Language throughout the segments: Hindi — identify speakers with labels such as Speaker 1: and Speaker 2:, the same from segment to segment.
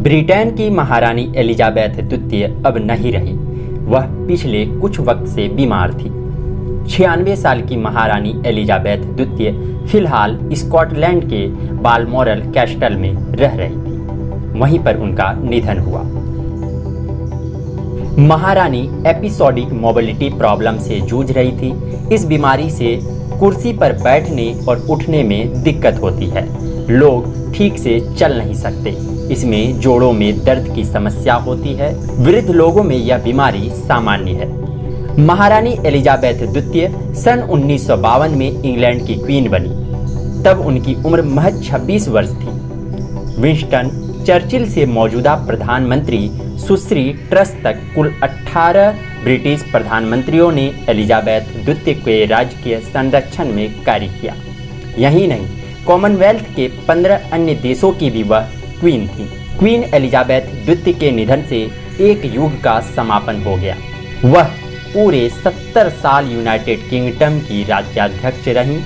Speaker 1: ब्रिटेन की महारानी एलिजाबेथ द्वितीय अब नहीं रही। वह पिछले कुछ वक्त से बीमार थी। 96 साल की महारानी एलिजाबेथ द्वितीय फिलहाल स्कॉटलैंड के बालमोरल कैस्टल में रह रही थी। वहीं पर उनका निधन हुआ। महारानी एपिसोडिक मोबिलिटी प्रॉब्लम से जूझ रही थी। इस बीमारी से कुर्सी पर बैठने और उठने में दिक्कत होती है। लोग ठीक से चल नहीं सकते। इसमें जोड़ों में दर्द की समस्या होती है। वृद्ध लोगों में यह बीमारी सामान्य है। महारानी एलिजाबेथ द्वितीय सन 1952 में इंग्लैंड की क्वीन बनी। तब उनकी उम्र महज 26 वर्ष थी। विंस्टन चर्चिल से मौजूदा प्रधानमंत्री सुश्री ट्रस तक कुल 18 ब्रिटिश प्रधानमंत्रियों ने एलिजाबेथ द्वितीय के राजकीय संरक्षण में कार्य किया। यही नहीं, कॉमनवेल्थ के 15 अन्य देशों की भी वह क्वीन थी। क्वीन एलिजाबेथ द्वितीय के निधन से एक युग का समापन हो गया। वह पूरे 70 साल यूनाइटेड किंगडम की राज्याध्यक्ष रहीं।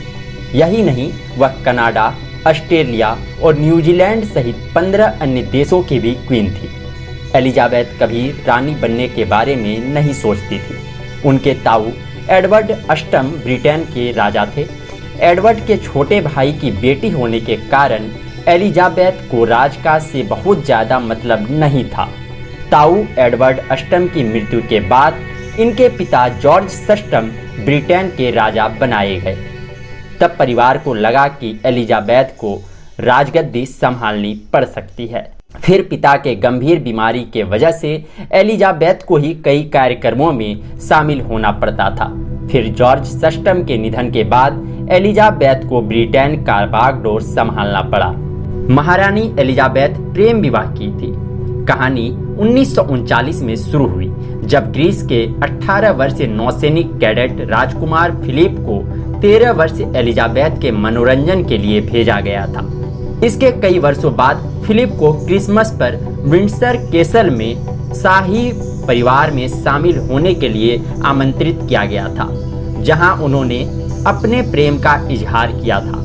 Speaker 1: यही नहीं, वह कनाडा, ऑस्ट्रेलिया और न्यूजीलैंड सहित 15 अन्य देशों की भी क्वीन थी। एलिजाबेथ कभी रानी बनने के बारे में नहीं सोचती थी। उनके ताऊ एडवर्ड अष्टम ब्रिटेन के राजा थे। एडवर्ड के छोटे भाई की बेटी होने के कारण एलिजाबेथ को राजकाज से बहुत ज़्यादा मतलब नहीं था। ताऊ एडवर्ड अष्टम की मृत्यु के बाद इनके पिता जॉर्ज सष्टम ब्रिटेन के राजा बनाए गए। तब परिवार को लगा कि एलिजाबेथ को राजगद्दी संभालनी पड़ सकती है। फिर पिता के गंभीर बीमारी के वजह से एलिजाबेथ को ही कई कार्यक्रमों में शामिल होना पड़ता था। फिर जॉर्ज सष्टम के निधन के बाद एलिजाबेथ को ब्रिटेन का बागडोर संभालना पड़ा। महारानी एलिजाबेथ प्रेम विवाह की थी। कहानी 1939 में शुरू हुई, जब ग्रीस के 18 वर्षीय नौसैनिक कैडेट राजकुमार फिलिप को 13 वर्षीय एलिजाबेथ के मनोरंजन के लिए भेजा गया था। इसके कई वर्षों बाद फिलिप को क्रिसमस पर विंडसर कैसल में शाही परिवार में शामिल होने के लिए आमंत्रित किया गया था, जहां उन्होंने अपने प्रेम का इजहार किया था।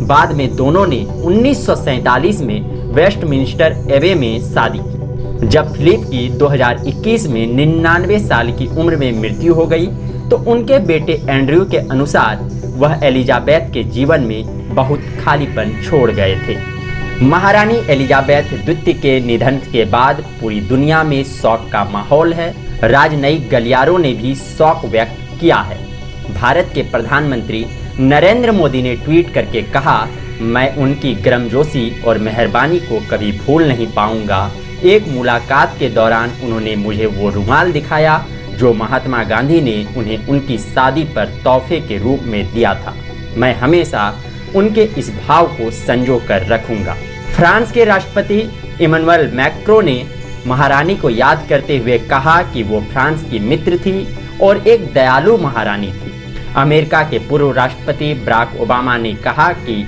Speaker 1: बाद में दोनों ने 1947 में वेस्टमिंस्टर एबे में शादी की। जब फिलिप की 2021 में 99 साल की उम्र में मृत्यु हो गई, तो उनके बेटे एंड्रयू के अनुसार वह एलिजाबेथ के जीवन में बहुत खालीपन छोड़ गए थे। महारानी एलिजाबेथ द्वितीय के निधन के बाद पूरी दुनिया में शोक का माहौल है। राजनयिक गलियारों ने भी शोक व्यक्त किया है। भारत के प्रधानमंत्री नरेंद्र मोदी ने ट्वीट करके कहा, मैं उनकी गर्मजोशी और मेहरबानी को कभी भूल नहीं पाऊंगा। एक मुलाकात के दौरान उन्होंने मुझे वो रुमाल दिखाया जो महात्मा गांधी ने उन्हें उनकी शादी पर तोहफे के रूप में दिया था। मैं हमेशा उनके इस भाव को संजो कर रखूंगा। फ्रांस के राष्ट्रपति इमैनुअल मैक्रो ने महारानी को याद करते हुए कहा कि वो फ्रांस की मित्र थी और एक दयालु महारानी थी। अमेरिका के पूर्व राष्ट्रपति बराक ओबामा ने कहा कि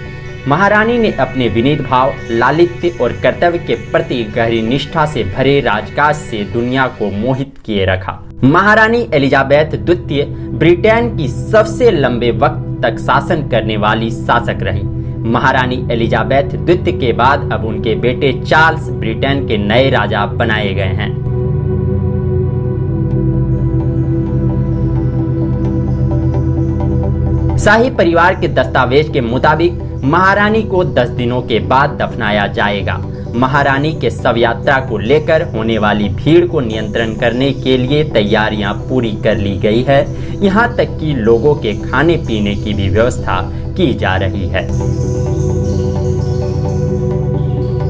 Speaker 1: महारानी ने अपने विनीत भाव, लालित्य और कर्तव्य के प्रति गहरी निष्ठा से भरे राजकाज से दुनिया को मोहित किए रखा। महारानी एलिजाबेथ द्वितीय ब्रिटेन की सबसे लंबे वक्त तक शासन करने वाली शासक रही। महारानी एलिजाबेथ द्वितीय के बाद अब उनके बेटे चार्ल्स ब्रिटेन के नए राजा बनाए गए हैं। शाही परिवार के दस्तावेज के मुताबिक महारानी को 10 दिनों के बाद दफनाया जाएगा। महारानी के शव यात्रा को लेकर होने वाली भीड़ को नियंत्रण करने के लिए तैयारियां पूरी कर ली गई है। यहां तक कि लोगों के खाने पीने की भी व्यवस्था की जा रही है।